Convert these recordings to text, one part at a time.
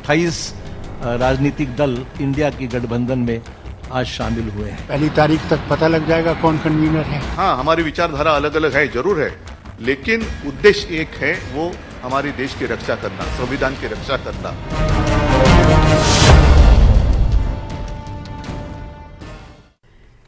28 राजनीतिक दल इंडिया की गठबंधन में आज शामिल हुए हैं। पहली तारीख तक पता लग जाएगा कौन कन्वीनर है। हाँ, हमारी विचारधारा अलग अलग है, जरूर है, लेकिन उद्देश्य एक है, वो हमारे देश की रक्षा करना, संविधान की रक्षा करना।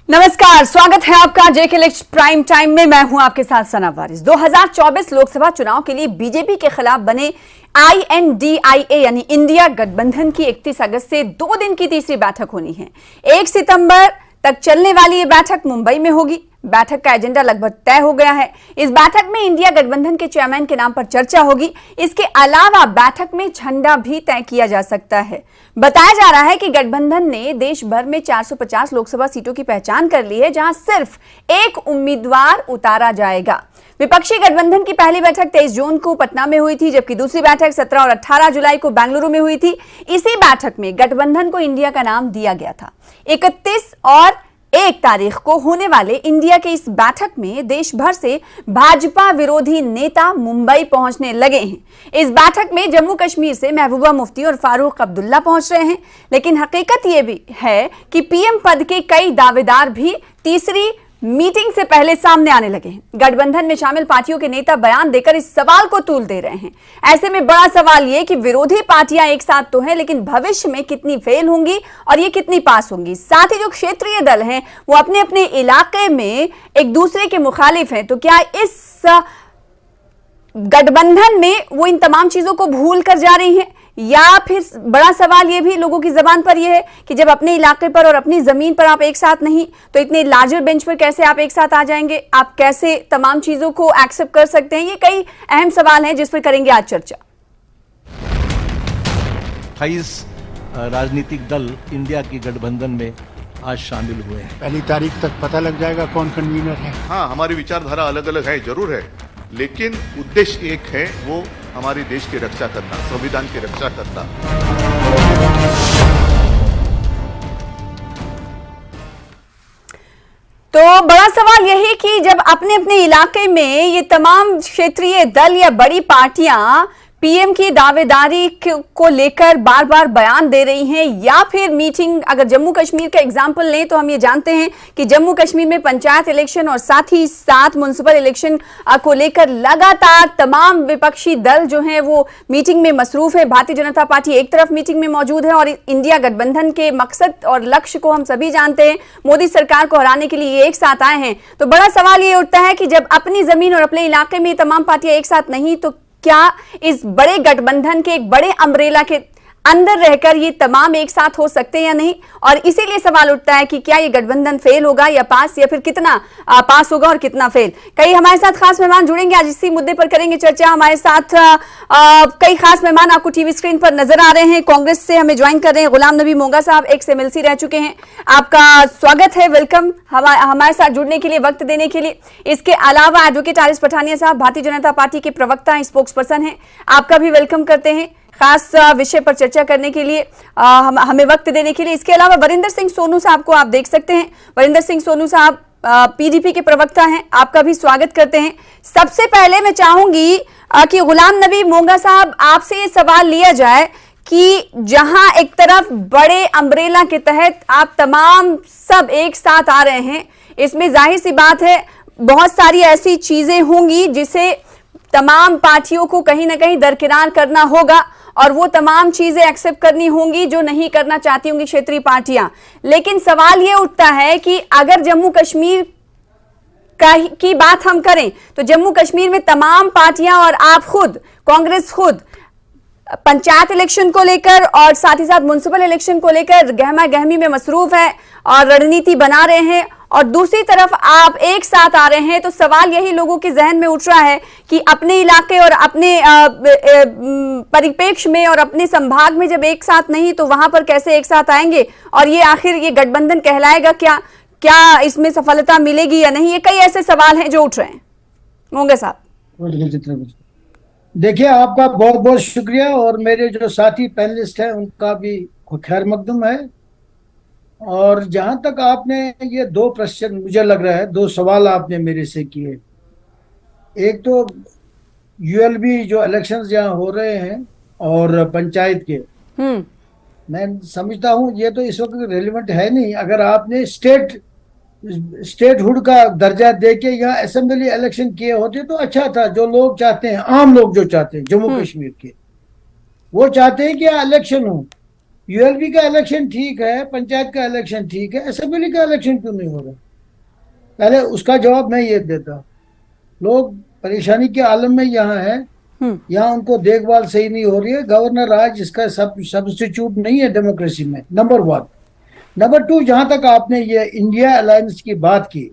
नमस्कार, स्वागत है आपका जेके लिस्ट प्राइम टाइम में। मैं हूं आपके साथ सना वारिस। 2024 लोकसभा चुनाव के लिए बीजेपी के खिलाफ बने INDIA यानी इंडिया गठबंधन की 31 अगस्त से 2 दिन की तीसरी बैठक होनी है। 1 सितंबर तक चलने वाली ये बैठक मुंबई में होगी। बैठक का एजेंडा लगभग तय हो गया है। इस बैठक में इंडिया गठबंधन के चेयरमैन के नाम पर चर्चा होगी। इसके अलावा बैठक में झंडा भी तय किया जा सकता है। बताया जा रहा है कि गठबंधन ने देश भर में 450 लोकसभा सीटों की पहचान कर ली है, जहां सिर्फ एक उम्मीदवार उतारा जाएगा। विपक्षी गठबंधन की पहली बैठक 23 जून को पटना में हुई थी, जबकि दूसरी बैठक 17 और 18 जुलाई को बेंगलुरु में हुई थी। इसी बैठक में गठबंधन को इंडिया का नाम दिया गया था। 31 और 1 तारीख को होने वाले इंडिया के इस बैठक में देश भर से भाजपा विरोधी नेता मुंबई पहुंचने लगे हैं। इस बैठक में जम्मू कश्मीर से महबूबा मुफ्ती और फारूक अब्दुल्ला पहुंच रहे हैं, लेकिन हकीकत यह भी है कि पीएम पद के कई दावेदार भी तीसरी मीटिंग से पहले सामने आने लगे हैं। गठबंधन में शामिल पार्टियों के नेता बयान देकर इस सवाल को तूल दे रहे हैं। ऐसे में बड़ा सवाल यह कि विरोधी पार्टियां एक साथ तो हैं, लेकिन भविष्य में कितनी फेल होंगी और ये कितनी पास होंगी। साथ ही जो क्षेत्रीय दल हैं वो अपने अपने इलाके में एक दूसरे के मुखालिफ हैं, तो क्या इस गठबंधन में वो इन तमाम चीजों को भूल कर जा रही हैं, या फिर बड़ा सवाल ये भी लोगों की जबान पर यह है कि जब अपने इलाके पर और अपनी जमीन पर आप एक साथ नहीं, तो इतने लार्जर बेंच पर कैसे आप एक साथ आ जाएंगे? आप कैसे तमाम चीजों को एक्सेप्ट कर सकते हैं? ये कई अहम सवाल हैं जिस पर करेंगे आज चर्चा। 28 राजनीतिक दल इंडिया की गठबंधन में आज शामिल हुए हैं। पहली तारीख तक पता लग जाएगा कौन कन्वीनर है। हाँ, हमारी विचारधारा अलग अलग है, जरूर है, लेकिन उद्देश्य एक है, वो हमारे देश की रक्षा करना, संविधान की रक्षा करना। तो बड़ा सवाल यही कि जब अपने अपने इलाके में ये तमाम क्षेत्रीय दल या बड़ी पार्टियां पीएम की दावेदारी को लेकर बार बार बयान दे रही हैं, या फिर मीटिंग, अगर जम्मू कश्मीर का एग्जांपल लें तो हम ये जानते हैं कि जम्मू कश्मीर में पंचायत इलेक्शन और साथ ही साथ म्युनिसिपल इलेक्शन को लेकर लगातार तमाम विपक्षी दल जो हैं वो मीटिंग में मसरूफ है। भारतीय जनता पार्टी एक तरफ मीटिंग में मौजूद है और इंडिया गठबंधन के मकसद और लक्ष्य को हम सभी जानते हैं। मोदी सरकार को हराने के लिए ये एक साथ आए हैं। तो बड़ा सवाल ये उठता है कि जब अपनी जमीन और अपने इलाके में तमाम पार्टियां एक साथ नहीं, तो क्या इस बड़े गठबंधन के एक बड़े अम्ब्रेला के अंदर रहकर ये तमाम एक साथ हो सकते हैं या नहीं? और इसीलिए सवाल उठता है कि क्या ये गठबंधन फेल होगा या पास, या फिर कितना पास होगा और कितना फेल। कई हमारे साथ खास मेहमान जुड़ेंगे, आज इसी मुद्दे पर करेंगे चर्चा। हमारे साथ कई खास मेहमान आपको टीवी स्क्रीन पर नजर आ रहे हैं। कांग्रेस से हमें ज्वाइन कर रहे हैं गुलाम नबी मोंगा साहब, एक्स MLC रह चुके हैं। आपका स्वागत है, वेलकम हमारे साथ जुड़ने के लिए, वक्त देने के लिए। इसके अलावा एडवोकेट आरिस पठानिया साहब भारतीय जनता पार्टी के प्रवक्ता, स्पोक्स पर्सन है, आपका भी वेलकम करते हैं खास विषय पर चर्चा करने के लिए, हमें वक्त देने के लिए। इसके अलावा वरिंदर सिंह सोनू साहब को आप देख सकते हैं। वरिंदर सिंह सोनू साहब PDP के प्रवक्ता हैं, आपका भी स्वागत करते हैं। सबसे पहले मैं चाहूंगी कि गुलाम नबी मोंगा साहब आपसे ये सवाल लिया जाए कि जहां एक तरफ बड़े अम्ब्रेला के तहत आप तमाम सब एक साथ आ रहे हैं, इसमें जाहिर सी बात है बहुत सारी ऐसी चीजें होंगी जिसे तमाम पार्टियों को कहीं ना कहीं दरकिनार करना होगा, और वो तमाम चीजें एक्सेप्ट करनी होंगी जो नहीं करना चाहती होंगी क्षेत्रीय पार्टियां। लेकिन सवाल ये उठता है कि अगर जम्मू कश्मीर की बात हम करें, तो जम्मू कश्मीर में तमाम पार्टियां और आप खुद, कांग्रेस खुद पंचायत इलेक्शन को लेकर और साथ ही साथ म्युनिसिपल इलेक्शन को लेकर गहमा गहमी में मसरूफ है और रणनीति बना रहे हैं, और दूसरी तरफ आप एक साथ आ रहे हैं। तो सवाल यही लोगों के जहन में उठ रहा है कि अपने इलाके और अपने परिप्रेक्ष्य में और अपने संभाग में जब एक साथ नहीं, तो वहां पर कैसे एक साथ आएंगे, और ये आखिर ये गठबंधन कहलाएगा क्या इसमें सफलता मिलेगी या नहीं? ये कई ऐसे सवाल हैं जो उठ रहे हैं। मोंगे साहब। देखिए, आपका बहुत बहुत शुक्रिया, और मेरे जो साथी पैनलिस्ट हैं उनका भी खैर मकदूम है। और जहां तक आपने ये 2 प्रश्न, मुझे लग रहा है 2 सवाल आपने मेरे से किए। एक तो ULB जो इलेक्शंस जहाँ हो रहे हैं और पंचायत के, मैं समझता हूं ये तो इस वक्त रेलिवेंट है नहीं। अगर आपने स्टेटहुड का दर्जा देके यहाँ असेंबली इलेक्शन किए होते तो अच्छा था। जो लोग चाहते हैं, आम लोग जो चाहते हैं जम्मू कश्मीर के, वो चाहते हैं कि इलेक्शन हो। यूएलबी का इलेक्शन ठीक है, पंचायत का इलेक्शन ठीक है, असेंबली का इलेक्शन क्यों नहीं हो रहा? पहले उसका जवाब मैं ये देता। लोग परेशानी के आलम में यहाँ है, यहाँ उनको देखभाल सही नहीं हो रही है। गवर्नर आज इसका सब्स्टिट्यूट नहीं है डेमोक्रेसी में, नंबर 1। नंबर 2, जहां तक आपने ये इंडिया अलायंस की बात की,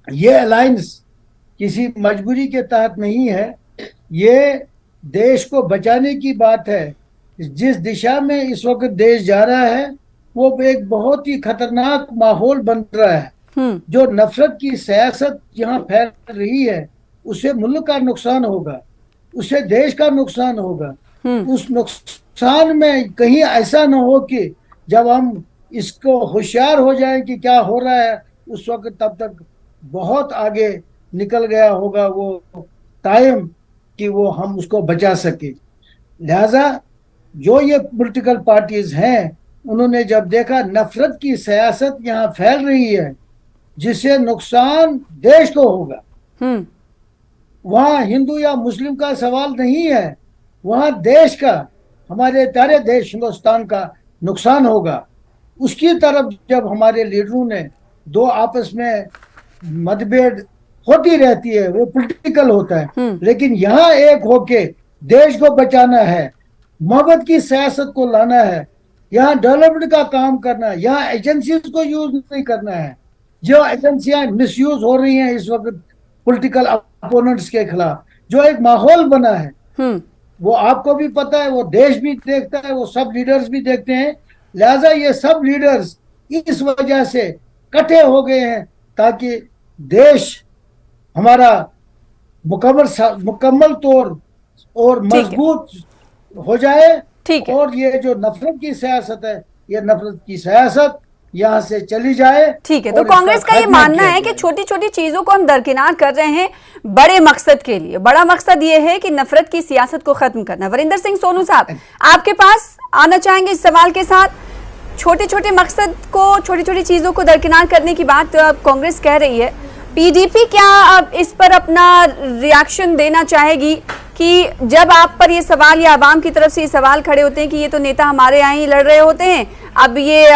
ये अलायंस किसी मजबूरी के तहत नहीं है, ये देश को बचाने की बात है। जिस दिशा में इस वक्त देश जा रहा है वो एक बहुत ही खतरनाक माहौल बन रहा है। जो नफरत की सियासत यहाँ फैल रही है, उससे मुल्क का नुकसान होगा, उससे देश का नुकसान होगा। उस नुकसान में कहीं ऐसा न हो कि जब हम इसको होशियार हो जाए कि क्या हो रहा है, उस वक्त तब तक बहुत आगे निकल गया होगा वो टाइम कि वो हम उसको बचा सके। लिहाजा जो ये पॉलिटिकल पार्टीज हैं, उन्होंने जब देखा नफरत की सियासत यहाँ फैल रही है जिससे नुकसान देश को होगा, वहां हिंदू या मुस्लिम का सवाल नहीं है, वहां देश का, हमारे प्यारे देश हिंदुस्तान का नुकसान होगा। उसकी तरफ जब हमारे लीडरों ने, दो आपस में मतभेद होती रहती है, वो पॉलिटिकल होता है, लेकिन यहाँ एक होके देश को बचाना है, मोहब्बत की सियासत को लाना है, यहाँ डेवलपमेंट का काम करना है, यहाँ एजेंसीज को यूज नहीं करना है। जो एजेंसियां मिसयूज हो रही हैं इस वक्त पॉलिटिकल अपोनेंट्स के खिलाफ, जो एक माहौल बना है, वो आपको भी पता है, वो देश भी देखता है, वो सब लीडर्स भी देखते हैं। लिहाजा ये सब लीडर्स इस वजह से इकट्ठे हो गए हैं ताकि देश हमारा मुकम्मल तौर और मजबूत हो जाए। और ये जो नफरत की सियासत है, ये नफरत की सियासत यहाँ से चली जाए। ठीक है, तो कांग्रेस का ये मानना है कि छोटी छोटी चीजों को हम दरकिनार कर रहे हैं बड़े मकसद के लिए। बड़ा मकसद ये है कि नफरत की सियासत को खत्म करना। वरिंदर सिंह सोनू साहब, आपके पास आना चाहेंगे इस सवाल के साथ। छोटे छोटे मकसद को, छोटी छोटी चीजों को दरकिनार करने की बात कांग्रेस कह रही है। पीडीपी क्या अब इस पर अपना रिएक्शन देना चाहेगी कि जब आप पर ये सवाल या आवाम की तरफ से ये सवाल खड़े होते हैं कि ये तो नेता हमारे यहाँ ही लड़ रहे होते हैं, अब ये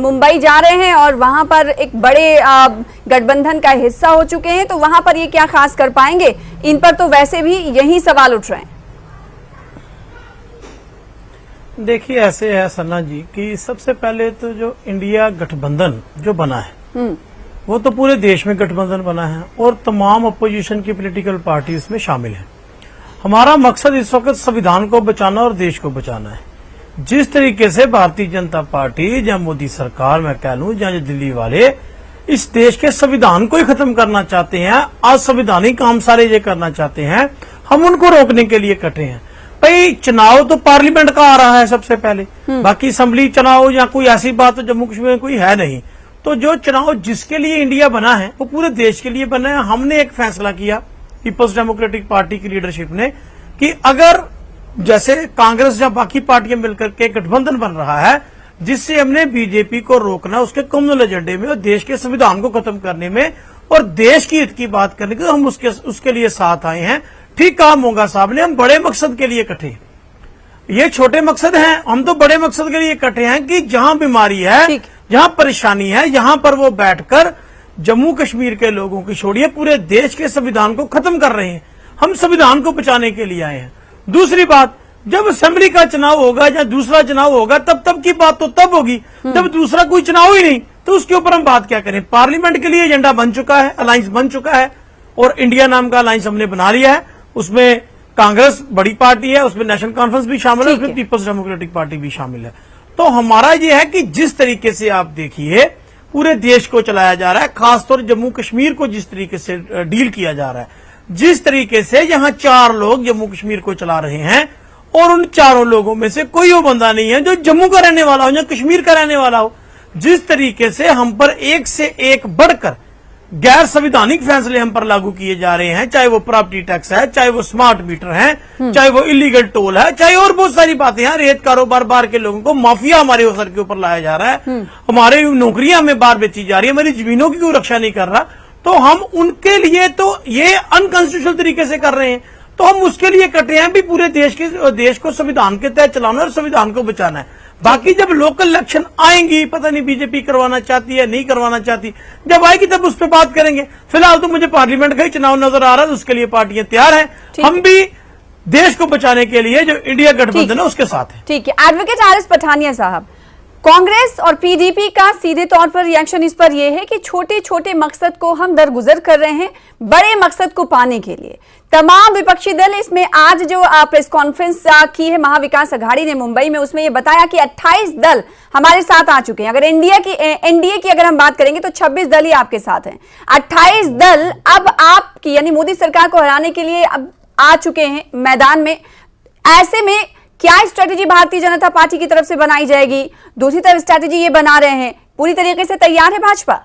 मुंबई जा रहे हैं और वहां पर एक बड़े गठबंधन का हिस्सा हो चुके हैं, तो वहां पर ये क्या खास कर पाएंगे? इन पर तो वैसे भी यही सवाल उठ रहे हैं। देखिए, ऐसे है सन्ना जी कि सबसे पहले तो जो इंडिया गठबंधन जो बना है वो तो पूरे देश में गठबंधन बना है और तमाम अपोजिशन की पॉलिटिकल पार्टी इसमें शामिल है। हमारा मकसद इस वक्त संविधान को बचाना और देश को बचाना है। जिस तरीके से भारतीय जनता पार्टी या मोदी सरकार, मैं कह लूं, या दिल्ली वाले इस देश के संविधान को ही खत्म करना चाहते हैं, असंवैधानिक काम सारे ये करना चाहते हैं, हम उनको रोकने के लिए इकट्ठे हैं। भाई, चुनाव तो पार्लियामेंट का आ रहा है सबसे पहले, बाकी असेंबली चुनाव या कोई ऐसी बात तो जम्मू कश्मीर में कोई है नहीं। तो जो चुनाव जिसके लिए इंडिया बना है वो पूरे देश के लिए बना है। हमने एक फैसला किया पीपल्स डेमोक्रेटिक पार्टी की लीडरशिप ने कि अगर जैसे कांग्रेस या बाकी पार्टियां मिलकर के गठबंधन बन रहा है जिससे हमने बीजेपी को रोकना उसके कम्युनल एजेंडे में और देश के संविधान को खत्म करने में और देश की हित की बात करने के, तो हम उसके लिए साथ आए हैं। ठीक कहा मोंगा साहब ने, हम बड़े मकसद के लिए इकट्ठे हैं। ये छोटे मकसद हैं, हम तो बड़े मकसद के लिए इकट्ठे हैं कि जहां बीमारी है, जहां परेशानी है, यहां पर वो बैठकर जम्मू कश्मीर के लोगों की छोड़िए पूरे देश के संविधान को खत्म कर रहे हैं। हम संविधान को बचाने के लिए आए हैं। दूसरी बात, जब असेंबली का चुनाव होगा या दूसरा चुनाव होगा तब की बात तो तब होगी जब दूसरा कोई चुनाव ही नहीं, तो उसके ऊपर हम बात क्या करें। पार्लियामेंट के लिए एजेंडा बन चुका है, अलायंस बन चुका है और इंडिया नाम का अलायंस हमने बना लिया है। उसमें कांग्रेस बड़ी पार्टी है, उसमें नेशनल कॉन्फ्रेंस भी शामिल है, उसमें पीपल्स डेमोक्रेटिक पार्टी भी शामिल है। तो हमारा ये है कि जिस तरीके से आप देखिए पूरे देश को चलाया जा रहा है, खासतौर जम्मू कश्मीर को जिस तरीके से डील किया जा रहा है, जिस तरीके से यहाँ 4 लोग जम्मू कश्मीर को चला रहे हैं और उन चारों लोगों में से कोई वो बंदा नहीं है जो जम्मू का रहने वाला हो या कश्मीर का रहने वाला हो। जिस तरीके से हम पर एक से एक बढ़कर गैर संवैधानिक फैसले हम पर लागू किए जा रहे हैं, चाहे वो प्रॉपर्टी टैक्स है, चाहे वो स्मार्ट मीटर है, चाहे वो इलीगल टोल है, चाहे और बहुत सारी बातें हैं। रेत कारोबार बाहर के लोगों को माफिया हमारे सर के ऊपर लाया जा रहा है, हमारे नौकरियां हमें बाहर बेची जा रही है, हमारी जमीनों की कोई रक्षा नहीं कर रहा। तो हम उनके लिए तो ये अनकॉन्स्टिट्यूशनल तरीके से कर रहे हैं, तो हम उसके लिए कटे हैं भी पूरे देश को संविधान के तहत चलाना और संविधान को बचाना है। बाकी जब लोकल इलेक्शन आएंगी, पता नहीं बीजेपी करवाना चाहती है नहीं करवाना चाहती, जब आएगी तब उस पर बात करेंगे। फिलहाल तो मुझे पार्लियामेंट का ही चुनाव नजर आ रहा है, उसके लिए पार्टियां तैयार हैं, हम भी देश को बचाने के लिए जो इंडिया गठबंधन है उसके साथ है। ठीक है, एडवोकेट आर.एस. पठानिया साहब, कांग्रेस और पीडीपी का सीधे तौर पर रिएक्शन इस पर यह है कि छोटे छोटे मकसद को हम दरगुजर कर रहे हैं बड़े मकसद को पाने के लिए। तमाम विपक्षी दल इसमें आज जो प्रेस कॉन्फ्रेंस की है महाविकास अघाड़ी ने मुंबई में, उसमें यह बताया कि 28 दल हमारे साथ आ चुके हैं। अगर एनडीए की अगर हम बात करेंगे तो 26 दल ही आपके साथ हैं। 28 दल अब आपकी यानी मोदी सरकार को हराने के लिए अब आ चुके हैं मैदान में। ऐसे में क्या स्ट्रेटेजी भारतीय जनता पार्टी की तरफ से बनाई जाएगी? दूसरी तरफ स्ट्रेटेजी ये बना रहे हैं, पूरी तरीके से तैयार है भाजपा?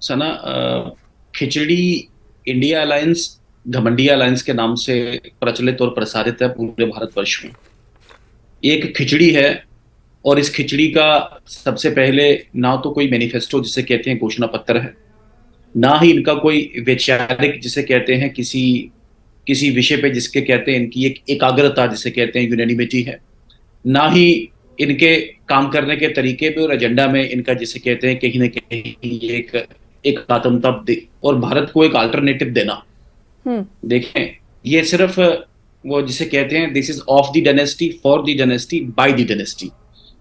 सना, खिचड़ी इंडिया अलायंस घमंडिया अलायंस के नाम से प्रचलित और प्रसारित है पूरे भारतवर्ष में। एक खिचड़ी है और इस खिचड़ी का सबसे पहले ना तो कोई मैनिफेस्टो जिसे कहते हैं घोषणा पत्र है, ना ही इनका कोई वैचारिक जिसे कहते हैं किसी विषय पे जिसके कहते हैं इनकी एक एकाग्रता जिसे कहते हैं यूनानिमिटी है, ना ही इनके काम करने के तरीके पे और एजेंडा में इनका जिसे कहते हैं कहीं ना कहीं एक आत्मता और भारत को एक अल्टरनेटिव देना। देखें, ये सिर्फ वो जिसे कहते हैं this is of the dynasty for the dynasty by the dynasty.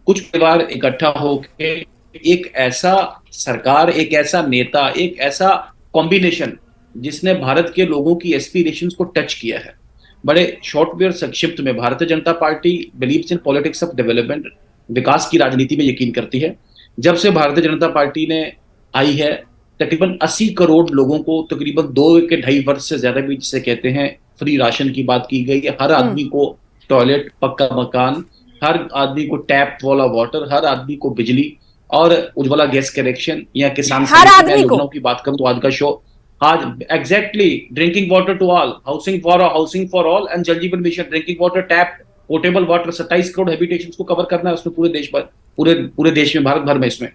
कुछ परिवार इकट्ठा होकर एक ऐसा सरकार, एक ऐसा नेता, एक ऐसा कॉम्बिनेशन जिसने भारत के लोगों की एस्पिरेशंस को टच किया है। बड़े शॉर्ट में और संक्षिप्त में Bharatiya Janata party believes in politics of development, विकास की राजनीति में यकीन करती है। जब से भारतीय जनता पार्टी ने आई है तकरीबन 80 करोड़ लोगों को तकरीबन 2.5 वर्ष से ज्यादा भी जिसे कहते हैं फ्री राशन की बात की गई है। हर आदमी को टॉयलेट, पक्का मकान, हर आदमी को टैप वाला वाटर, हर आदमी को बिजली और उज्ज्वला गैस कनेक्शन या किसान योजनाओं की बात करूं तो आज का शो आज exactly drinking water to all, housing for all and Jal Jeevan Mission, drinking water, tap, portable water, 27 crore habitations को कवर करना है उसमें पूरे देश में, भारत भर में इसमें।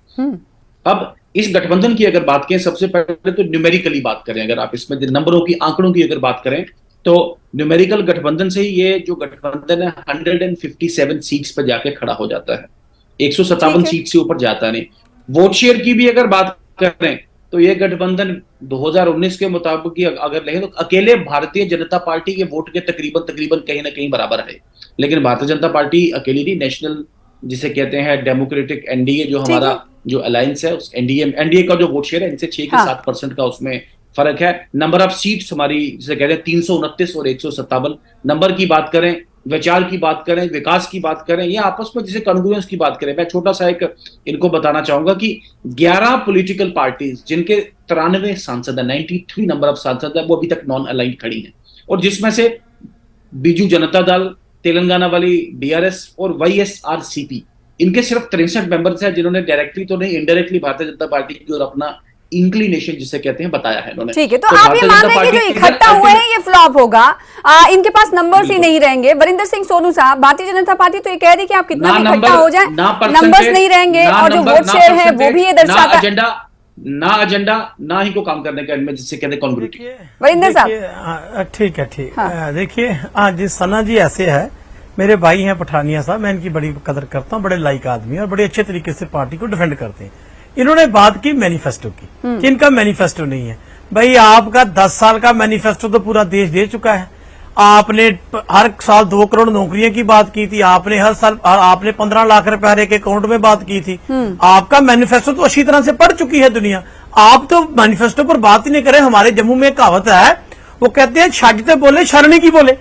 अब इस गठबंधन की अगर बात करें, सबसे पहले तो न्यूमेरिकली बात करें, अगर आप इसमें नंबरों की, आंकड़ों की अगर बात करें तो न्यूमेरिकल गठबंधन से ही ये जो गठबंधन है 157 सीट्स पर जाके खड़ा हो जाता है, 157 सीट से ऊपर जाता नहीं। वोट शेयर की भी अगर बात करें तो ये गठबंधन 2019 के मुताबिक अगर लें तो अकेले भारतीय जनता पार्टी के वोट के तकरीबन कहीं ना कहीं बराबर है। लेकिन भारतीय जनता पार्टी अकेली नहीं, नेशनल जिसे कहते हैं डेमोक्रेटिक एनडीए जो हमारा जो अलायंस है, उस एनडीए का जो वोट शेयर है इनसे 6 के 7% का उसमें फर्क है। नंबर ऑफ सीट्स हमारी जिसे कहते हैं 329 और 157। नंबर की बात करें, विचार की बात करें, विकास की बात करें या आपस में जिसे कॉन्ग्रुएंस की बात करें, मैं छोटा सा एक इनको बताना चाहूंगा कि 11 पॉलिटिकल पार्टीज जिनके 93 सांसद है, 93 नंबर ऑफ सांसद है, वो अभी तक नॉन अलाइंड खड़ी हैं। और जिसमें से बीजू जनता दल, तेलंगाना वाली डीआरएस और वाईएसआरसीपी, इनके सिर्फ 63 मेंबर्स हैं जिन्होंने डायरेक्टली तो नहीं इनडायरेक्टली भारतीय जनता पार्टी की और अपना इंक्लिनेशन जिसे कहते हैं बताया है इन्होंने। ठीक है, तो आप ये मान रहे हैं कि जो इकट्ठा हुए हैं ये फ्लॉप होगा, इनके पास नंबर्स ही नहीं रहेंगे। वरिंदर सिंह सोनू साहब, भारतीय जनता पार्टी तो ये कह रही कि आप कितना भी इकट्ठा हो जाए नंबर्स नहीं रहेंगे और जो वोट शेयर है वो भी ये दर्शाता है। ना एजेंडा ना ही को काम करने का इनमें जिसे कहते हैं कॉन्ग्रुइटी। वरिंदर साहब ठीक है, देखिए जी सना जी ऐसे है, मेरे भाई हैं पठानिया साहब, मैं इनकी बड़ी कदर करता हूँ, बड़े लाइक आदमी और बड़े अच्छे तरीके से पार्टी को डिफेंड करते हैं। इन्होंने बात की मैनिफेस्टो की कि इनका मैनिफेस्टो नहीं है। भाई आपका 10 साल का मैनिफेस्टो तो पूरा देश दे चुका है। आपने हर साल 2 करोड़ नौकरियों की बात की थी, आपने हर साल आपने 15 लाख रुपए हर एक अकाउंट में बात की थी। आपका मैनिफेस्टो तो अच्छी तरह से पढ़ चुकी है दुनिया, आप तो मैनिफेस्टो पर बात ही नहीं करें। हमारे जम्मू में एक कहावत है, वो कहते हैं छाजते बोले शरणी की बोले।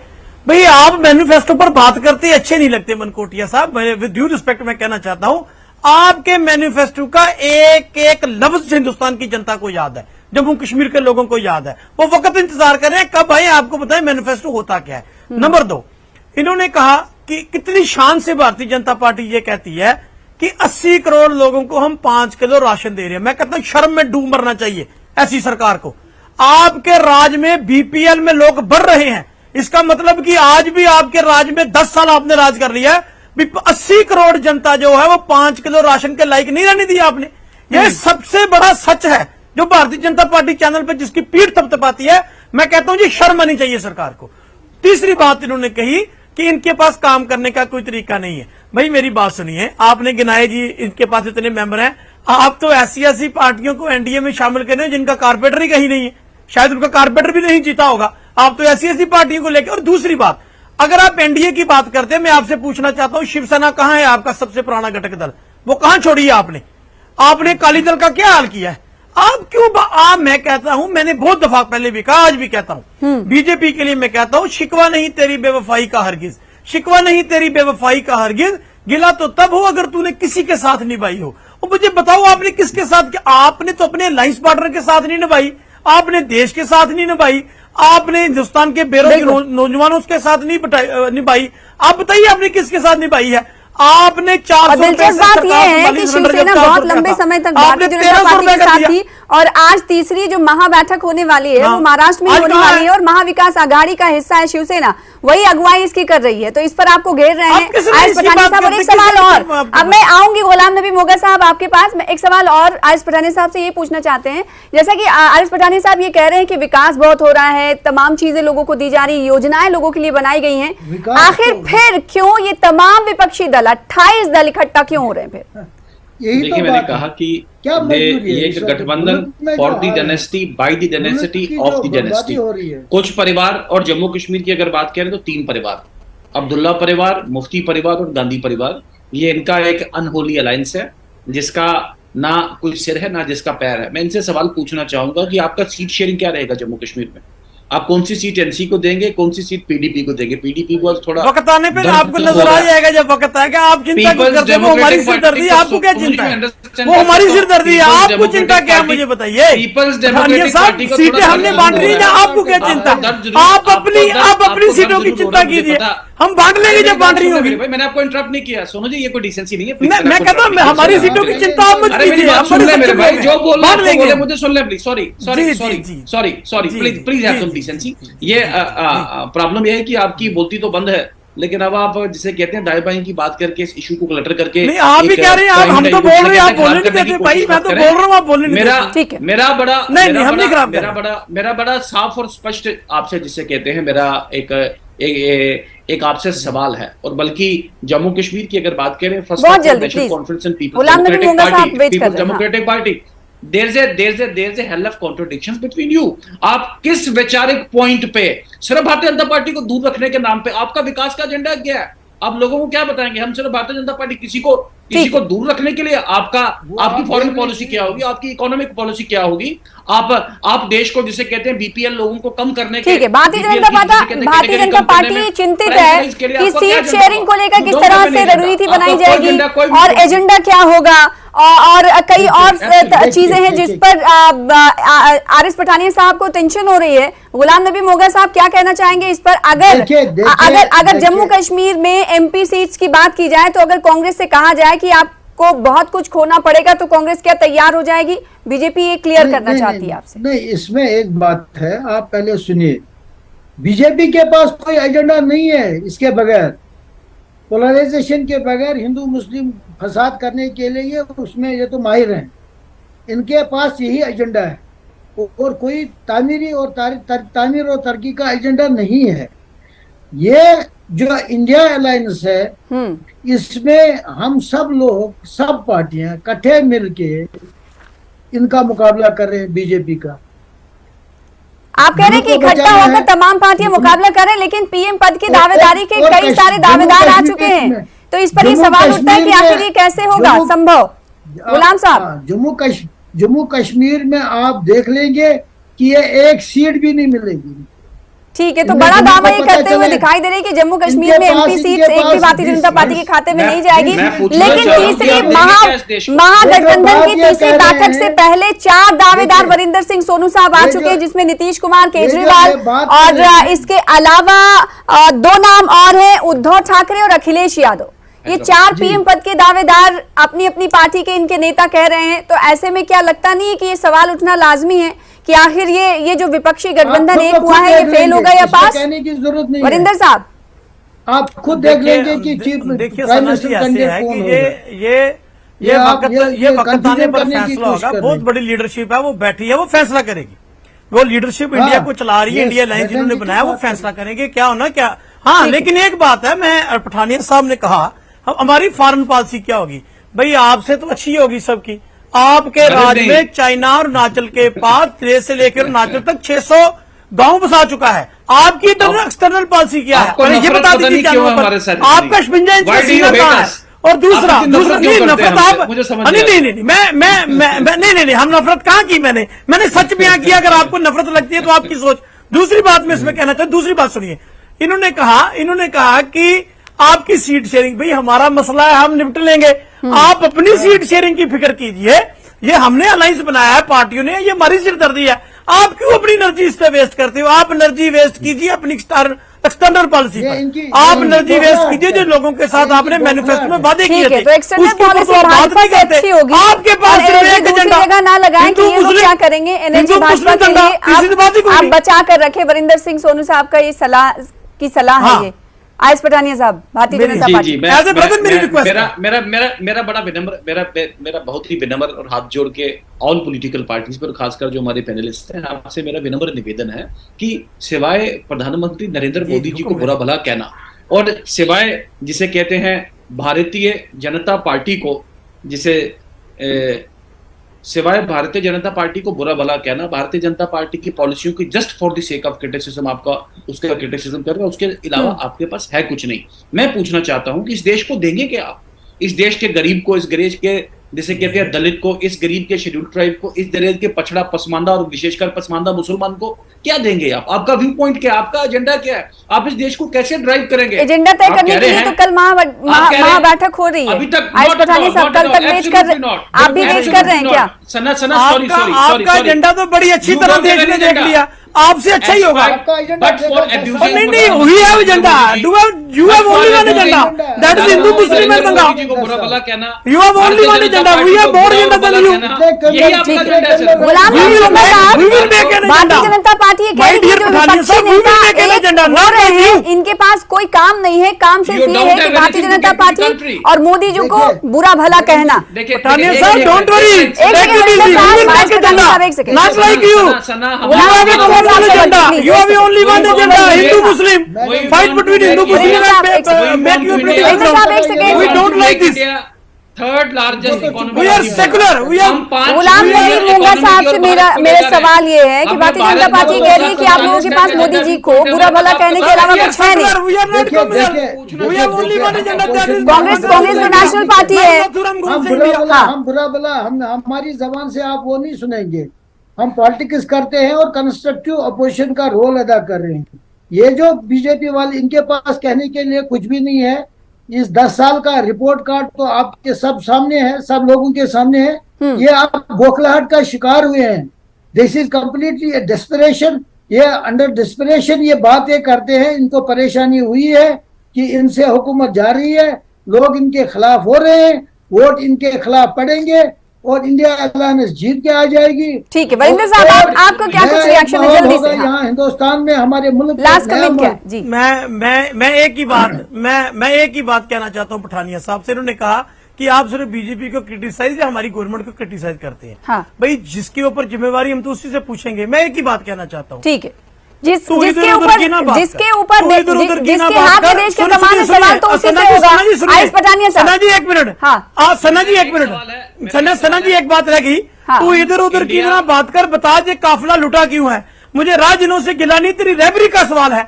भाई आप मैनिफेस्टो पर बात करते अच्छे नहीं लगते मनकोटिया साहब, विद ड्यू रिस्पेक्ट मैं कहना चाहता हूं, आपके मैनिफेस्टो का एक एक लफ्ज हिंदुस्तान की जनता को याद है, जम्मू कश्मीर के लोगों को याद है। वो वक्त इंतजार कर रहे हैं कब भाई आपको बताएं मैनिफेस्टो होता क्या है। नंबर 2, इन्होंने कहा कि कितनी शान से भारतीय जनता पार्टी ये कहती है कि 80 करोड़ लोगों को हम 5 किलो राशन दे रहे हैं। मैं कहता हूं शर्म में डूब मरना चाहिए ऐसी सरकार को। आपके राज में बीपीएल में लोग बढ़ रहे हैं, इसका मतलब कि आज भी आपके राज में 10 साल आपने राज कर लिया है, 80 करोड़ जनता जो है वो 5 किलो राशन के लायक नहीं रहने दिया आपने। यह सबसे बड़ा सच है जो भारतीय जनता पार्टी चैनल पे जिसकी पीठ थपथपाती है। मैं कहता हूं जी शर्म आनी चाहिए सरकार को। तीसरी बात इन्होंने कही कि इनके पास काम करने का कोई तरीका नहीं है। भाई मेरी बात सुनिए, आपने गिनाए जी इनके पास इतने मेंबर हैं, आप तो ऐसी पार्टियों को एनडीए में शामिल कर रहे हैं जिनका कारपोरेटर ही कहीं नहीं है, शायद उनका कारपोरेटर भी नहीं जीता होगा। आप तो ऐसी पार्टियों को लेकर। और दूसरी बात, अगर आप एनडीए की बात करते हैं, मैं आपसे पूछना चाहता हूं शिवसेना कहां है, आपका सबसे पुराना घटक दल, वो कहां छोड़ी है आपने? आपने अकाली दल का क्या हाल किया है? आप क्यों मैं कहता हूं, मैंने बहुत दफा पहले भी कहा, आज भी कहता हूं, बीजेपी के लिए मैं कहता हूं शिकवा नहीं तेरी बेवफाई का हरगिज, शिकवा नहीं तेरी बेवफाई का हरगिज, गिला तो तब हो अगर तूने किसी के साथ निभाई हो। और मुझे बताओ आपने किसके साथ? आपने तो अपने अलायंस पार्टनर के साथ नहीं निभाई, आपने देश के साथ नहीं निभाई, आपने हिंदुस्तान के बेरोजगार नौजवानों के साथ नहीं निभाई। आप बताइए आपने किसके साथ निभाई है? आपने 400 दिलचस्प बात यह है कि शिवसेना बहुत लंबे समय तक भारतीय जनता पार्टी के साथ थी और आज तीसरी जो महाबैठक होने वाली है वो महाराष्ट्र में होने वाली है और महाविकास आघाड़ी का हिस्सा है शिवसेना, वही अगुवाई इसकी कर रही है, तो इस पर आपको घेर रहे हैं आरिफ पठानिया साहब। और एक सवाल और, अब मैं आऊंगी गुलाम नबी मोगा साहब आपके पास, मैं एक सवाल और आरिफ पठानिया साहब से ये पूछना चाहते हैं, जैसा कि आरिफ पठानिया साहब ये कह रहे हैं कि विकास बहुत हो रहा है, तमाम चीजें लोगों को दी जा रही, योजनाएं लोगों के लिए बनाई गई हैं, आखिर फिर क्यों ये तमाम विपक्षी दल 28 दल इकट्ठा क्यों हो रहे हैं फिर? देखिए मैंने कहा कि ये गठबंधन for the dynasty by the dynasty of the dynasty, कुछ परिवार और जम्मू कश्मीर की अगर बात करें तो 3 परिवार, अब्दुल्ला परिवार, मुफ्ती परिवार और गांधी परिवार, ये इनका एक अनहोली अलायंस है जिसका ना कोई सिर है ना जिसका पैर है। मैं इनसे सवाल पूछना चाहूंगा कि आपका सीट शेयरिंग क्या रहेगा जम्मू कश्मीर में? आप कौन सी सीट एनसी को देंगे, कौन सी सीट पीडीपी को देंगे? पीडीपी को थोड़ा वक्त आने पे आपको नजर आ जाएगा, जब वक्त आएगा। आप चिंता क्यों करते हैं? वो हमारी सिरदर्दी, आपको क्या चिंता है? वो हमारी सिरदर्दी है, आपको चिंता क्या है मुझे बताइए? सीटें हमने बांट ली ना, आपको क्या चिंता? आप अपनी सीटों की चिंता कीजिए, हम बांट लेंगे जब बांट रही होगी। मैंने आपको इंटरप्ट नहीं किया, सोनू जी ये कोई डिसेंसी नहीं है। मैं कहता हूँ हमारी सीटों की चिंता आप मत कीजिए, जो बोल रहे हैं मुझे सुन ले please. Sorry please have some decency. ये प्रॉब्लम ये है कि आपकी बोलती तो बंद है, लेकिन अब आप जिसे कहते हैं दाएं बाएं की बात करके इस इशू को क्लटर करके नहीं, आप भी कह रहे हैं, आप हम तो बोल रहे हैं, आप बोलने नहीं देते भाई, मैं तो बोल रहा हूँ, आप बोलने नहीं देते। मेरा बड़ा साफ और स्पष्ट आपसे जिसे कहते हैं मेरा एक आपसे सवाल है, और बल्कि जम्मू कश्मीर की अगर बात करें, first Conference and People's Democratic Party, there's a hell of contradictions between you। आप किस वैचारिक पॉइंट पे सिर्फ भारतीय जनता पार्टी को दूर रखने के नाम पे आपका विकास का एजेंडा क्या है? आप लोगों को क्या बताएंगे? हम सिर्फ भारतीय जनता पार्टी किसी को दूर रखने के लिए आपकी फॉरेन पॉलिसी क्या होगी, आपकी इकोनॉमिक पॉलिसी क्या होगी? आप देश को जिसे कहते हैं बीपीएल लोगों को कम करने के, ठीक है, भारतीय जनता पार्टी चिंतित है कि सीट शेयरिंग को लेकर किस तरह से रणनीति बनाई जाएगी और एजेंडा क्या होगा, और कई और चीजें हैं जिस पर आरिफ पठानिया साहब को टेंशन हो रही है। गुलाम नबी मोगा साहब क्या कहना चाहेंगे इस पर? अगर जम्मू कश्मीर में एमपी सीट्स की बात की जाए तो अगर कांग्रेस से कहा जाए कि आपको बहुत कुछ खोना पड़ेगा तो कांग्रेस क्या तैयार हो जाएगी? बीजेपी ये क्लियर करना चाहती है आपसे। नहीं, इसमें एक बात है, आप पहले सुनिए, बीजेपी के पास कोई एजेंडा नहीं है इसके बगैर, पोलराइजेशन के बगैर हिंदू मुस्लिम फसाद करने के लिए उसमें ये तो माहिर हैं, इनके पास यही एजेंडा है और कोई तामीरी और तामीर और तरक्की का एजेंडा नहीं है। ये जो इंडिया अलायंस है इसमें हम सब लोग, सब पार्टियां इकट्ठे मिलके इनका मुकाबला कर रहे हैं बीजेपी का। आप कह रहे हैं कि इकट्ठा होकर तमाम पार्टियां मुकाबला कर रहे हैं, लेकिन पीएम पद की दावेदारी के कई सारे दावेदार आ चुके हैं, तो इस पर ये सवाल उठता है कि आखिर ये कैसे होगा संभव? गुलाम साहब, जम्मू कश्मीर में आप देख लेंगे कि ये एक सीट भी नहीं मिलेगी। ठीक है, तो बड़ा दावा ये करते हुए दिखाई दे रही है कि जम्मू कश्मीर में एमपी सीट एक भी भारतीय जनता पार्टी के खाते में नहीं जाएगी, लेकिन तीसरी महागठबंधन की तीसरी बैठक से पहले 4 दावेदार वरिंदर सिंह सोनू साहब आ चुके हैं, जिसमें नीतीश कुमार, केजरीवाल और इसके अलावा 2 नाम और हैं, उद्धव ठाकरे और अखिलेश यादव। ये 4 पीएम पद के दावेदार अपनी अपनी पार्टी के इनके नेता कह रहे हैं, तो ऐसे में क्या लगता नहीं है कि ये सवाल उठना लाजमी है कि आखिर ये जो विपक्षी गठबंधन एक हुआ है, ये फेल होगा या पास? कहने की जरूरत नहीं। वरिंदर साहब, आप खुद देख लेंगे कि चीफ देखिए प्राइम सना मिनिस्टर जी ऐसे कैंडिडेट है कौन कि होगा। ये वक्त आने पर करने की फैसला कोशिश होगा। कर बहुत रहे बड़ी लीडरशिप है, वो बैठी है, वो फैसला करेगी। वो लीडरशिप इंडिया को चला रही है, yes, इंडिया अलायंस जिन्होंने definitely बनाया वो बात फैसला करेंगे क्या होना क्या। हाँ, लेकिन एक बात है, मैं पठानिया साहब ने कहा हमारी फॉरेन पॉलिसी क्या होगी। भाई आपसे तो अच्छी होगी सबकी। आपके राज में चाइना और अरुणाचल के पास दिल्ली से लेकर अरुणाचल तक 600 गांव बसा चुका है। आपकी एक्सटर्नल पॉलिसी क्या है? और ये बता दीजिए क्या आपका 56 इंच का सीना कहाँ है? और दूसरा नहीं, नफरत आप नहीं, हम नफरत कहाँ की? मैंने सच बयां किया। अगर आपको नफरत लगती है तो आपकी सोच। दूसरी बात मैं इसमें कहना चाहता हूं, दूसरी बात सुनिए। इन्होंने कहा कि आपकी सीट शेयरिंग, भाई हमारा मसला है, हम निपट लेंगे। आप अपनी सीट शेयरिंग की फिक्र कीजिए। ये हमने अलायंस बनाया है पार्टियों ने, ये हमारी सिरदर्दी है। आप क्यों अपनी एनर्जी इस पे वेस्ट करते हो? आप एनर्जी वेस्ट कीजिए अपनी एक्सटर्नल पॉलिसी पर। आप एनर्जी वेस्ट कीजिए जो लोगों के साथ आपने मैनिफेस्टो में वादे किए थे। तो एक्सटर्नल पॉलिसी भाजपा से अच्छी होगी। आपके पास एनर्जी दूसरी जगह ना लगाएं कि ये लोग क्या करेंगे। एनर्जी भाजपा के लिए आप बचा कर रखे। वरिंदर सिंह सोनू साहब का ये सलाह है। ये आयस पठानिया साहब, भारतीय जनता पार्टी। मेरा बड़ा विनम्र, मेरा बहुत ही विनम्र और हाथ जोड़ के ऑल पॉलिटिकल पार्टीज पर, खासकर जो हमारे पैनलिस्ट हैं, आपसे मेरा विनम्र निवेदन है कि सिवाय प्रधानमंत्री नरेंद्र मोदी जी को बुरा भला कहना और सिवाय जिसे कहते हैं भारतीय जनता पार्टी को, सिवाय भारतीय जनता पार्टी को बुरा भला कहना, भारतीय जनता पार्टी की पॉलिसियों की just for the sake of criticism आपका उसका क्रिटिसिज्म कर रहे हैं, उसके अलावा आपके पास है कुछ नहीं। मैं पूछना चाहता हूं कि इस देश को देंगे क्या आप? इस देश के गरीब को, इस देश के जिसे कहते हैं दलित को, इस गरीब के शेड्यूल्ड ट्राइब को, इस देश के पछड़ा पसमानदा और विशेषकर पसमानदा मुसलमान को क्या देंगे आप? आपका व्यू पॉइंट क्या है? आपका एजेंडा क्या है? आप इस देश को कैसे ड्राइव करेंगे? एजेंडा तय करने के लिए तो कल महा बैठक हो रही है। अभी तक आयस पठानिया साहब कल तक आप भी वेट कर रहे हैं क्या? आपका एजेंडा तो बड़ी अच्छी तरह देश ने देख लिया, आपसे अच्छा ही होगा। नहीं हुई है agenda. You have only one agenda, that is Hindu Muslim and Bengal. You have only one agenda, we have more agenda than you. Ghulam Nabi Mohammad साहब, भारतीय जनता पार्टी ये कह रही है जो विपक्षी नेता हो रहे हैं, इनके पास कोई काम नहीं है। काम सिर्फ ये है कि भारतीय जनता पार्टी और मोदी जी को बुरा भला कहना। Don't worry, not like you. You are the only one agenda, Hindu Muslim. Fight between Hindu Muslim and make you a political ground. We don't like this. Third largest economy. We are secular. We are Ghulam Nabi मोंगा साहब से मेरा सवाल ये है कि भारतीय Janata party कह रही है कि आप लोगों के पास मोदी जी को बुरा भला कहने के अलावा कुछ है नहीं। कांग्रेस तो नेशनल पार्टी है। हम बुरा भला हमारी जबान से आप वो नहीं सुनेंगे। हम पॉलिटिक्स करते हैं और कंस्ट्रक्टिव अपोजिशन का रोल अदा कर रहे हैं। ये जो बीजेपी वाले, इनके पास कहने के लिए कुछ भी नहीं है। इस 10 साल का रिपोर्ट कार्ड तो आपके सब सामने है, सब लोगों के सामने है। ये आप बौखलाहट का शिकार हुए हैं। This is completely desperation. ये अंडर डेस्परेशन ये बातें करते हैं। इनको परेशानी हुई है कि इनसे हुकूमत जा रही है, लोग इनके खिलाफ हो रहे हैं, वोट इनके खिलाफ पड़ेंगे और इंडिया अलायंस जीत के आ जाएगी। ठीक है वरिंदर साहब, आपका क्या कुछ रिएक्शन है जल्दी से? यहाँ हिंदुस्तान में हमारे मुल्क लास्ट कमेंट क्या जी? मैं एक ही बात कहना चाहता हूँ पठानिया साहब से। उन्होंने कहा कि आप सिर्फ बीजेपी को क्रिटिसाइज या हमारी गवर्नमेंट को क्रिटिसाइज करते हैं। हाँ। भाई जिसके ऊपर जिम्मेवारी हम तो उसी से पूछेंगे। मैं एक ही बात कहना चाहता हूँ। ठीक है, जिसके हाथ में देश के कमान है, सवाल तो उसी से होगा। आयस पठानिया साहब, सना जी एक मिनट। हाँ सना जी एक मिनट। सना जी एक बात रह गई। तू इधर उधर की ना बात कर, बता जे काफिला लुटा क्यों है? मुझे राजनों से गिला नहीं, तेरी रेबरी का सवाल है।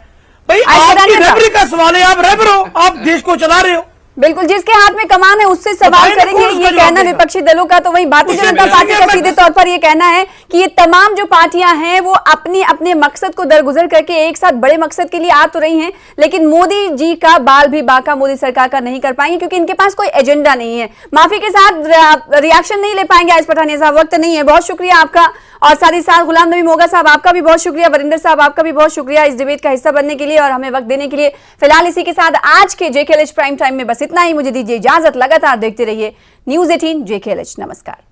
भाई आपकी रेबरी का सवाल है, आप रेबर हो, आप देश को चला रहे हो। बिल्कुल, जिसके हाथ में कमान है उससे सवाल करेंगे। ये कहना विपक्षी दलों का, तो वही भारतीय जनता पार्टी का सीधे तौर पर ये कहना है कि ये तमाम जो पार्टियां हैं वो अपने अपने मकसद को दरगुजर करके एक साथ बड़े मकसद के लिए आ तो रही हैं, लेकिन मोदी जी का बाल भी बाका मोदी सरकार का नहीं कर पाएंगे क्योंकि इनके पास कोई एजेंडा नहीं है। माफी के साथ रिएक्शन नहीं ले पाएंगे आयस पठानिया साहब, वक्त नहीं है। बहुत शुक्रिया आपका, और साथ ही साथ गुलाम नबी मोगा साहब आपका भी बहुत शुक्रिया, वरिंदर साहब आपका भी बहुत शुक्रिया इस डिबेट का हिस्सा बनने के लिए और हमें वक्त देने के लिए। फिलहाल इसी के साथ आज के JKLH प्राइम टाइम में बस इतना ही, मुझे दीजिए इजाजत। लगातार देखते रहिए News 18 JKLH। नमस्कार।